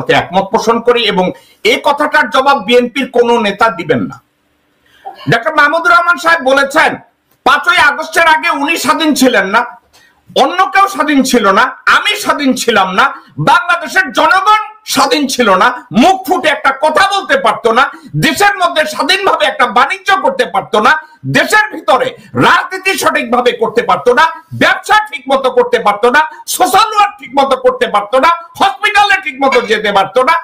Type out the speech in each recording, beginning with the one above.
সাথে একমত পোষণ করি এবং এই কথাটার জবাব বিএনপির কোন নেতা দিবেন না। ডক্টর মাহমুদুর রহমান সাহেব বলেছেন 5ই আগস্টের আগে উনি স্বাধীন ছিলেন না, অন্য কেউ স্বাধীন ছিল না, আমি স্বাধীন ছিলাম না, বাংলাদেশের জনগণ স্বাধীন ছিল না, মুখ ফুটে একটা কথা বলতে পারতো না, দেশের মধ্যে স্বাধীনভাবে একটা বাণিজ্য করতে পারতো না, দেশের ভিতরে রাজনীতি সঠিকভাবে করতে পারতো না, ব্যবসা ঠিক মতো করতে পারতো না, সোশ্যাল ওয়ার্ক ঠিক মতো করতে পারতো না, হসপিটালে ঠিক মতো যেতে পারতো না,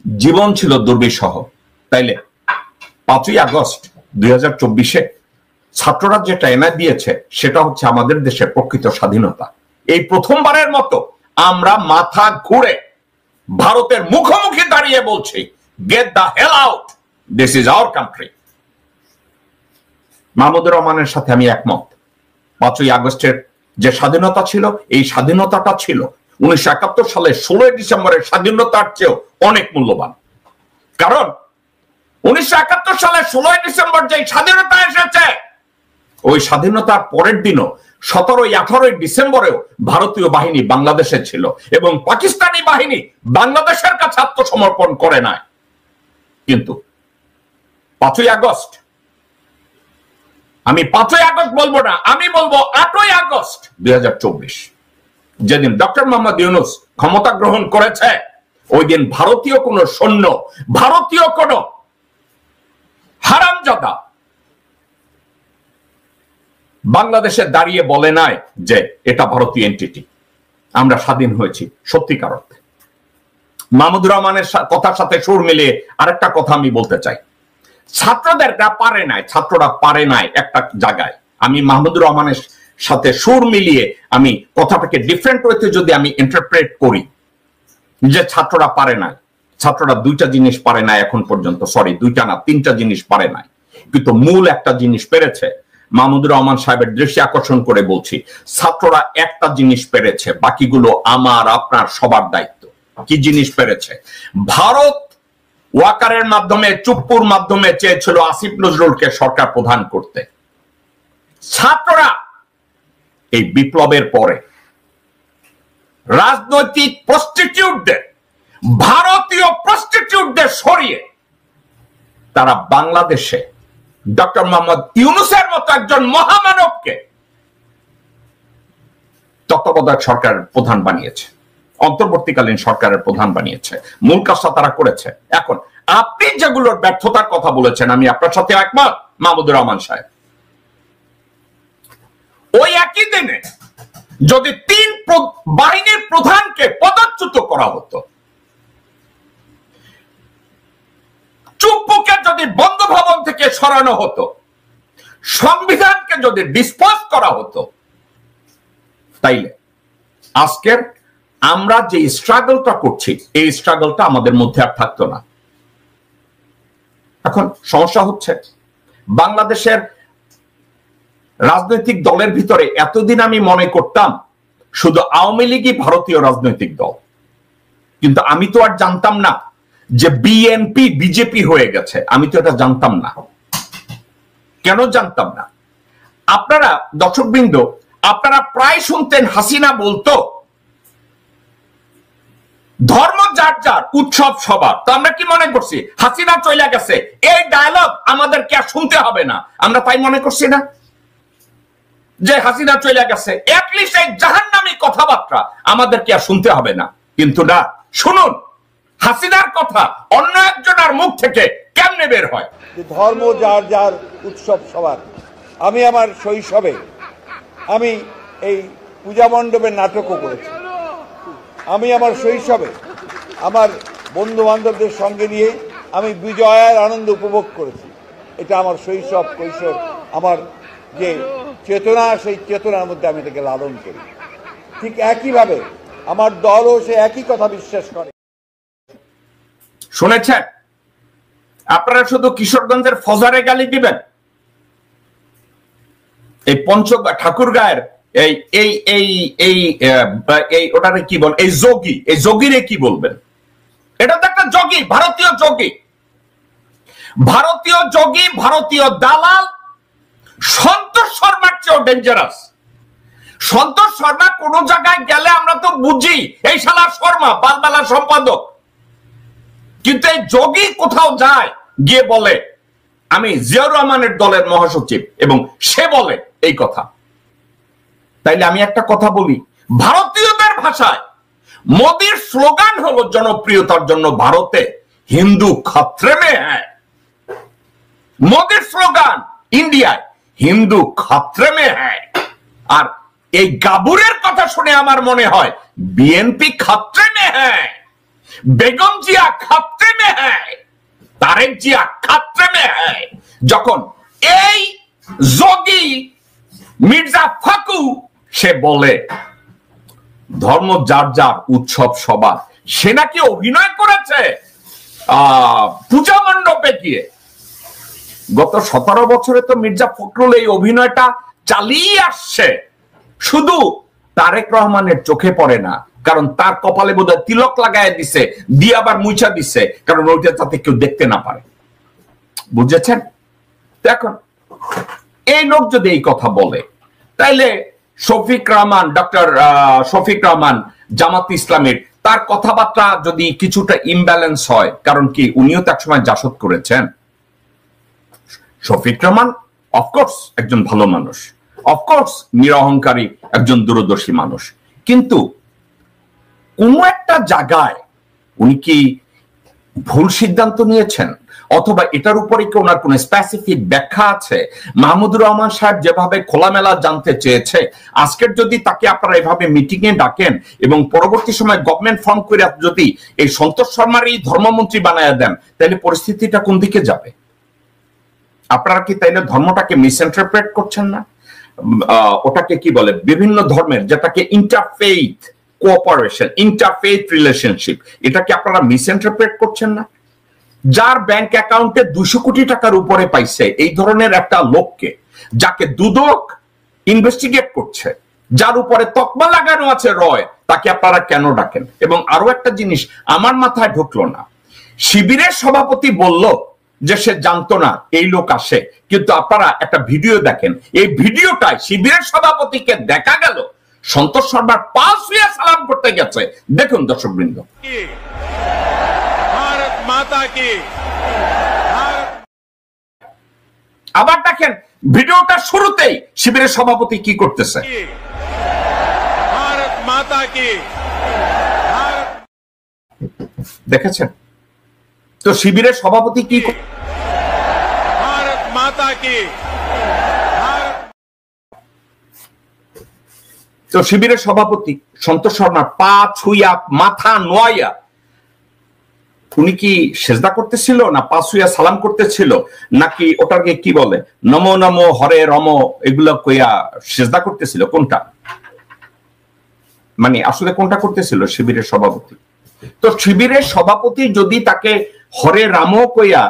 জীবন ছিল দুর্বিষহ। তাইলে 5ই আগস্ট 2024-এ ছাত্ররা যেটা এনে দিয়েছে সেটা হচ্ছে আমাদের দেশের প্রকৃত স্বাধীনতা। এই প্রথমবারের মতো আমরা মাথা ঘুরে ভারতের মুখোমুখি দাঁড়িয়ে বলছি, get the hell out, this is our country. Mahmudur রহমানের সাথে আমি একমত। 5ই আগস্টের যে স্বাধীনতা ছিল, এই স্বাধীনতাটা ছিল 1971 সালের 16 ডিসেম্বরের স্বাধীনতার চেয়েও অনেক মূল্যবান। কারণ 1971 সালের 16 ডিসেম্বর যে স্বাধীনতা এসেছে, ওই স্বাধীনতার পরের দিনও 17-18 ডিসেম্বরেও ভারতীয় বাহিনী বাংলাদেশে ছিল এবং পাকিস্তানি বাহিনী বাংলাদেশের কাছে আত্মসমর্পণ করে নাই। কিন্তু 5ই আগস্ট, আমি 5ই আগস্ট বলবো না, আমি বলবো 8ই আগস্ট 2024, যেদিন ডক্টর মোহাম্মদ ইউনূস ক্ষমতা গ্রহণ করেছে, ওই দিন ভারতীয় কোন সৈন্য, ভারতীয় কোন হারামজাদা বাংলাদেশে দাঁড়িয়ে বলে নাই যে এটা ভারতীয় এন্টিটি, আমরা স্বাধীন হয়েছি সত্যিকার অর্থে। মাহমুদুর রহমানের কথার সাথে সুর মিলিয়ে আরেকটা কথা আমি বলতে চাই, ছাত্ররা পারে নাই একটা জায়গায়। আমি মাহমুদুর রহমানের সাথে সুর মিলিয়ে আমি কথাটাকে ডিফারেন্ট ওয়েতে যদি আমি ইন্টারপ্রেট করি যে ছাত্ররা পারে নাই, ছাত্ররা 2টা জিনিস পারে নাই এখন পর্যন্ত, সরি 2টা না 3টা জিনিস পারে নাই, কিন্তু মূল একটা জিনিস পেরেছে। মাহমুদুর রহমান সাহেবের দৃষ্টি আকর্ষণ করে বলছি, ছাত্ররা একটা জিনিস পেরেছে, বাকিগুলো আমার আপনার সবার দায়িত্ব। কি জিনিস পেরেছে? ভারত ওয়াকারের মাধ্যমে, চুপ্পুর মাধ্যমে চেয়েছিল আসিফ নজরুলকে সরকার প্রধান করতে। ছাত্ররা এই বিপ্লবের পরে রাজনৈতিক প্রস্টিটিউটদের, ভারতীয় প্রস্টিটিউটদের সরিয়ে তারা বাংলাদেশে ডক্টর মোহাম্মদ ইউনূসের মতো একজন মহামানবকে তত্ত্বাবধায়ক সরকারের প্রধান বানিয়েছে, অন্তর্বর্তীকালীন সরকারের প্রধান বানিয়েছে। মূল কাজটা তারা করেছে। এখন আপনি যেগুলোর ব্যর্থতার কথা বলেছেন, আমি আপনার সাথে একমত মাহমুদুর রহমান সাহেব। ওই একই দিনে যদি 3 বাহিনীর প্রধানকে পদচ্যুত করা হতো, চুপ্পুকে যদি বঙ্গভবন থেকে সরানো হতো, সংবিধানকে যদি ডিসপোজ করা হতো, তাইলে আজকের আমরা যে স্ট্রাগলটা করছি, এই স্ট্রাগলটা আমাদের মধ্যে আর থাকতো না। এখন সমস্যা হচ্ছে বাংলাদেশের রাজনৈতিক দলের ভিতরে এতদিন আমি মনে করতাম শুধু আওয়ামী লীগই ভারতীয় রাজনৈতিক দল, কিন্তু আমি তো আর জানতাম না যে বিএনপি বিজেপি হয়ে গেছে। আমি তো এটা জানতাম না। কেন জানতাম না? আপনারা দর্শকবৃন্দ, আপনারা প্রায় শুনতেন হাসিনা বলতো ধর্ম যার যার, উৎসব সবার। তো আমরা কি মনে করছি হাসিনা চলে গেছে, এই ডায়লগ আমাদেরকে আর শুনতে হবে না, আমরা তাই মনে করছি না যে হাসিনা চলে গেছে, এটলিস্ট এই জাহান্নামী কথাবার্তা আমাদেরকে আর শুনতে হবে না। কিন্তু না, শুনুন হাসিনার কথা অন্য একজনের মুখ থেকে কেমনে বের হয়। ধর্ম যার যার, উৎসব সবার। আমি আমার শৈশবে আমি এই পূজা মণ্ডপের নাটকও করেছি। আমি আমার শৈশবে আমার বন্ধু বান্ধবদের সঙ্গে নিয়ে আমি বিজয়ের আনন্দ উপভোগ করেছি। এটা আমার শৈশব, কৈশোর, আমার যে চেতনা, সেই চেতনার মধ্যে আমি এটাকে লালন করি। ঠিক একইভাবে আমার দলও সে একই কথা বিশ্বাস করে। শুনেছেন? আপনারা শুধু কিশোরগঞ্জের ফজারে গালি দিবেন, এই ঠাকুরগাঁয়ের এই এই এই এই এই ওটারে কি বল, এই যোগী, এই যোগীরে কি বলবেন? এটা তো একটা যোগী, ভারতীয় যোগী, ভারতীয় যোগী, ভারতীয় দালাল। সন্তোষ শর্মার চেয়েও ডেঞ্জারাস। সন্তোষ শর্মা কোন জায়গায় গেলে আমরা তো বুঝি এই শালা শর্মা বালবালা সম্পাদক, কিন্তু এই যোগী কোথাও যায় গিয়ে বলে আমি জিয়াউর রহমানের দলের মহাসচিব, এবং সে বলে এই কথা। তাইলে আমি একটা কথা বলি, ভারতীয়দের ভাষায় মোদির স্লোগান হলো জনপ্রিয়তার জন্য ভারতে হিন্দু খতরে মে হ্যায়। মোদির স্লোগান ইন্ডিয়ায় হিন্দু খতরে মে হ্যায়। আর এই গাবুরের কথা শুনে আমার মনে হয় বিএনপি খতরে মে হ্যায়, বেগম জিয়া খতরে মে হ্যায়, তারেক জিয়া খতরে মে হ্যায়। যখন এই যোগী মির্জা ফাকু সে বলে ধর্ম যার যার উৎসব সবার, সে নাকি অভিনয় করেছে পূজা মণ্ডপে গিয়ে। গত 17 বছরে তো মির্জা ফখরুল এই অভিনয়টা চালিয়ে আসছে, শুধু তারেক রহমানের চোখে পড়ে না, কারণ তার কপালে বোধহয় তিলক লাগায় দিছে, দিয়ে আবার মুইচা দিছে, কারণ ওইটা যাতে কেউ দেখতে না পারে। বুঝেছেন? এখন এই লোক যদি এই কথা বলে, তাইলে শফিক রহমান, ডক্টর শফিক রহমান জামাত ইসলামের, তার কথাবার্তা যদি কিছুটা ইমব্যালেন্স হয়, কারণ কি উনিও তো একসময় জাসদ করেছেন। শফিক রহমান অফকোর্স একজন ভালো মানুষ, অফকোর্স নিরহংকারী একজন দূরদর্শী মানুষ, কিন্তু কোন একটা জায়গায় উনি কি ভুল সিদ্ধান্ত নিয়েছেন, অথবা এটার উপরে কি ওনার কোন স্পেসিফিক ব্যাখ্যা আছে? মাহমুদুর রহমান সাহেব যেভাবে খোলামেলা জানতে চেয়েছে, আজকের যদি তাকে আপনারা এভাবে মিটিং এ ডাকেন এবং পরবর্তী সময় গভর্নমেন্ট ফর্ম করে যদি এই সন্তোষ শর্মার এই ধর্মমন্ত্রী বানায় দেন, তাহলে পরিস্থিতিটা কোন দিকে যাবে? আপনারা কি তাইলে ধর্মটাকে মিসইন্টারপ্রেট করছেন না? ওটাকে কি বলে, বিভিন্ন ধর্মের যেটাকে ইন্টারফেইথ কোঅপারেশন, ইন্টারফেইথ রিলেশনশিপ, এটাকে আপনারা মিসইন্টারপ্রেট করছেন না? যার ব্যাংক অ্যাকাউন্টে 200 কোটি টাকার উপরে পাইছে এই ধরনের একটা লোককে, যাকে দুদক ইনভেস্টিগেট করছে, যার উপরে তকমা লাগানো আছে রয়, তাকে আপনারা কেন ডাকেন? এবং আরো একটা জিনিস আমার মাথায় ঢুকলো না, শিবিরের সভাপতি বলল যে সে জানতো না এই লোক আসে, কিন্তু আপনারা একটা ভিডিও দেখেন, এই ভিডিওটায় শিবিরের সভাপতিকে দেখা গেল সন্তোষ শর্মার পা ছুঁয়ে সালাম করতে গেছে। দেখুন দর্শকবৃন্দ, ভারত মাতা কি। আবার দেখেন ভিডিওটা শুরুতেই শিবিরের সভাপতি কি করতেছে, ভারত মাতা কি। দেখেছেন তো শিবিরের সভাপতি কি? ভারত মাতা কি। তো শিবিরের সভাপতি সন্তোষ শর্মার পা ছুঁয়া মাথা নোয়া উনি কি সেজদা করতেছিল, না পা ছুঁয়া সালাম করতেছিল, নাকি ওটাকে কি বলে নমো নমো হরে রম এগুলো কইয়া সেজদা করতেছিল? কোনটা মানে আসলে কোনটা করতেছিল শিবিরের সভাপতি? তো শিবিরের সভাপতি যদি তাকে হরে রাম কইয়া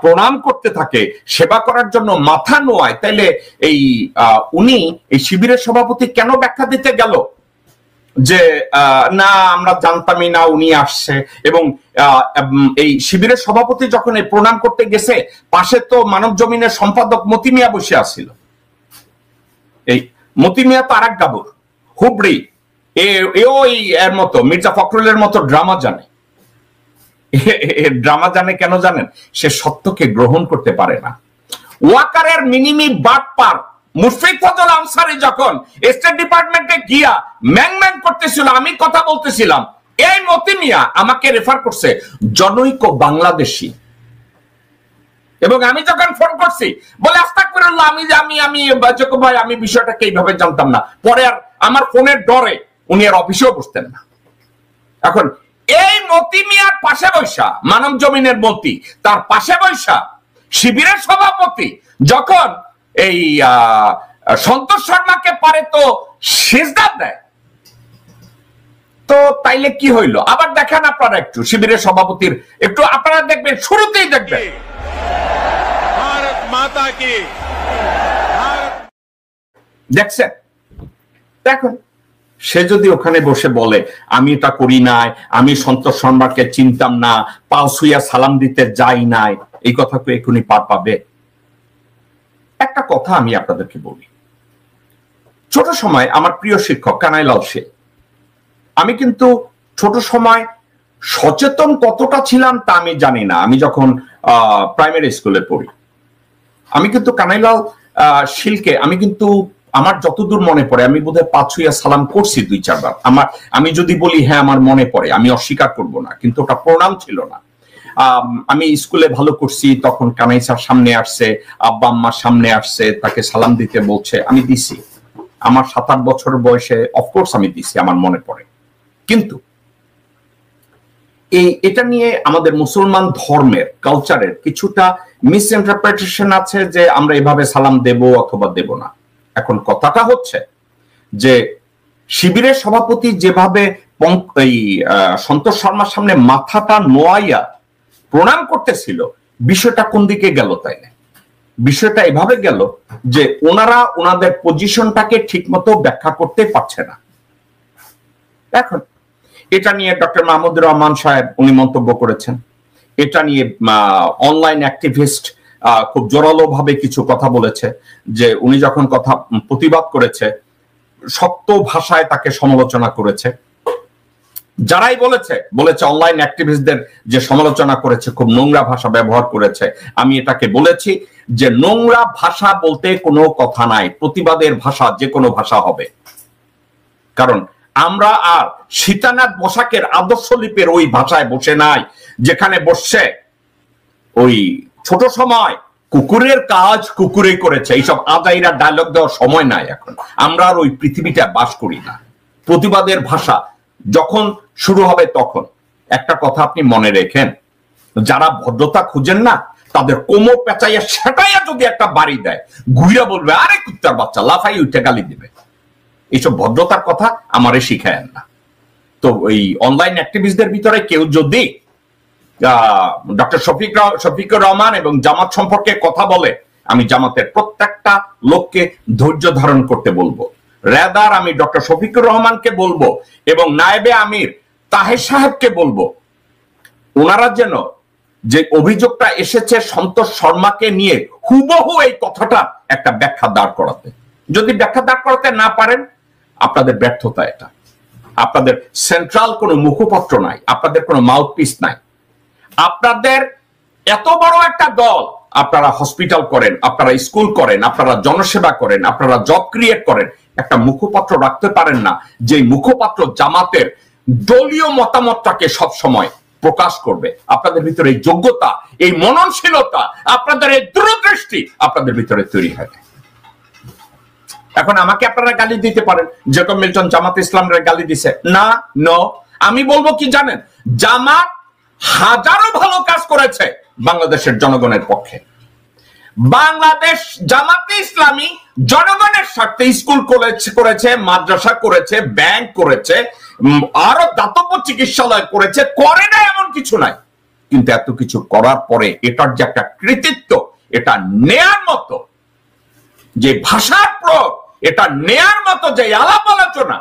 প্রণাম করতে থাকে, সেবা করার জন্য মাথা নোয়ায়, তাইলে এই উনি এই শিবিরের সভাপতি কেন ব্যাখ্যা দিতে গেল যে না আমরা জানতামই না উনি আসছে? এবং এই শিবিরের সভাপতি যখন এই প্রণাম করতে গেছে, পাশে তো মানব জমিনের সম্পাদক মতি মিয়া বসে আছিল। এই মতি মিয়া তো আরেক গাবুর, হুবড়ি, এও এর মতো মির্জা ফখরুলের মতো ড্রামা জানে। ড্রামা জানে কেন জানেন? সে সত্যকে গ্রহণ করতে পারে না। ওয়াকারের মিনিমি বাটপার মুশফিক ফজল আনসারী যখন স্টেট ডিপার্টমেন্টে গিয়া ম্যাং ম্যাং করতেছিল, আমি কথা বলতেছিলাম, এই মতি মিয়া আমাকে রেফার করছে জনৈক বাংলাদেশি, এবং আমি যখন ফোন করছি বলে আস্তাগফিরুল্লাহ, আমি ভাই আমি বিষয়টাকে এইভাবে জানতাম না। পরে আর আমার ফোনের ডরে উনি আর অফিসেও বসতেন না। এখন এই মতি মিয়ার পাশে বৈশা, মানব জমিনের মতি, তার পাশে বৈশা শিবিরের সভাপতি যখন এই সন্তোষ শর্মাকে পারে তো সেজদা দেয়, তো তাইলে কি হইলো? আবার দেখেন আপনারা একটু শিবিরের সভাপতির, একটু আপনারা দেখবেন, শুরুতেই দেখবেন ভারত মাতা কি। দেখছেন? দেখুন, সে যদি ওখানে বসে বলে আমি এটা করি নাই, আমি সন্তোষ শর্মাকে চিনতাম না, পা ছুঁয়া সালাম দিতে যাই নাই, এই কথা তো এখনই পার পাবে? একটা কথা আমি আপনাদেরকে বলি, ছোট সময় আমার প্রিয় শিক্ষক কানাইলাল সে, আমি কিন্তু ছোট সময় সচেতন কতটা ছিলাম তা আমি জানি না। আমি যখন প্রাইমারি স্কুলে পড়ি, আমি কিন্তু কানাইলাল শিলকে আমার যতদূর মনে পড়ে আমি বোধহয় 5 ছুঁইয়া সালাম করছি 2-4 বার। আমি যদি বলি হ্যাঁ আমার মনে পড়ে, আমি অস্বীকার করব না, কিন্তু ওটা প্রণাম ছিল না। আমি স্কুলে ভালো করছি, তখন কানাই স্যার সামনে আসছে, আব্বা আম্মার সামনে আসছে, তাকে সালাম দিতে বলছে, আমি দিছি। আমার 7-8 বছর বয়সে অফকোর্স আমি দিছি, আমার মনে পড়ে। কিন্তু এটা নিয়ে আমাদের মুসলমান ধর্মের কালচারের কিছুটা মিসইন্টারপ্রিটেশন আছে যে আমরা এভাবে সালাম দেব অথবা দেব না। এখন কথাটা হচ্ছে যে শিবিরের সভাপতি যেভাবে সন্তোষ শর্মার সামনে মাথাটা নোয়াইয়া প্রণাম করতেছিল, বিষয়টা কোন দিকে গেল তাই না? বিষয়টা এভাবে গেল যে ওনারা ওনাদের পজিশনটাকে ঠিকমতো ব্যাখ্যা করতে পারছে না। এখন এটা নিয়ে ডক্টর মাহমুদুর রহমান সাহেব উনি মন্তব্য করেছেন। এটা নিয়ে অনলাইন অ্যাক্টিভিস্ট খুব জোরালো ভাবে কিছু কথা বলেছে, যে উনি যখন কথা প্রতিবাদ করেছে শক্ত ভাষায় তাকে সমালোচনা করেছে। যারাই বলেছে অনলাইন অ্যাক্টিভিস্টদের যে সমালোচনা করেছে, খুব নোংরা ভাষা ব্যবহার করেছে। আমি এটাকে বলেছি যে নোংরা ভাষা বলতে কোনো কথা নাই, প্রতিবাদের ভাষা যে কোনো ভাষা হবে। কারণ আমরা আর সীতানাথ বসাকের আদর্শ লিপির ওই ভাষায় বসে নাই, যেখানে বসছে ওই ছোট সময় কুকুরের কাজ কুকুরে করেছে, এইসব আজাইরা ডায়লগ দেওয়ার সময় নাই। এখন আমরা আর ওই পৃথিবীটা বাস করি না। প্রতিবাদের ভাষা যখন শুরু হবে তখন একটা কথা আপনি মনে রেখেন, যারা ভদ্রতা খুঁজেন না তাদের কোমর পেঁচাইয়া সেটাইয়া যদি একটা বাড়ি দেয়, ঘুরে বলবে আরে কুত্তার বাচ্চা, লাফাই উঠে গালি দিবে। এইসব ভদ্রতার কথা আমারে শিখায়েন না। তো এই অনলাইন অ্যাক্টিভিস্টদের ভিতরে কেউ যদি ডক্টর শফিকুর রহমান এবং জামাত সম্পর্কে কথা বলে, আমি জামাতের প্রত্যেকটা লোককে ধৈর্য ধারণ করতে বলবো। রেদার আমি ডক্টর শফিকুর রহমানকে বলবো এবং নায়েবে আমির তাহের সাহেবকে বলবো, ওনারা যেন যে অভিযোগটা এসেছে সন্তোষ শর্মাকে নিয়ে হুবহু এই কথাটা একটা ব্যাখ্যা দাঁড় করাতে। যদি ব্যাখ্যা দাঁড় করাতে না পারেন, আপনাদের ব্যর্থতা এটা। আপনাদের সেন্ট্রাল কোনো মুখপত্র নাই, আপনাদের কোনো মাউথপিস নাই। আপনাদের এত বড় একটা দল, আপনারা হসপিটাল করেন, আপনারা স্কুল করেন, আপনারা জনসেবা করেন, আপনারা জব ক্রিয়েট করেন, একটা মুখপত্র রাখতে পারেন না যে মুখপত্র জামাতের দলীয় মতামতটাকে সব সময় প্রকাশ করবে? আপনাদের ভিতরে এই যোগ্যতা, এই মননশীলতা, আপনাদের এই দূরদৃষ্টি আপনাদের ভিতরে তৈরি হয়। এখন আমাকে আপনারা গালি দিতে পারেন, জেকব মিল্টন জামাত ইসলামের গালি দিছে না, নো। আমি বলবো কি জানেন, জামাত হাজারো ভালো কাজ করেছে বাংলাদেশের জনগণের পক্ষে। বাংলাদেশ জামাতে ইসলামী জনগণের স্বার্থে স্কুল করেছে, মাদ্রাসা করেছে, ব্যাংক করেছে, আরো দাতব্য চিকিৎসালয় করেছে, করে না এমন কিছু নাই। কিন্তু এত কিছু করার পরে এটার যে একটা কৃতিত্ব, এটা নেয়ার মতো যে ভাষার প্রয়োগ, এটা নেয়ার মতো যে আলাপ আলোচনা,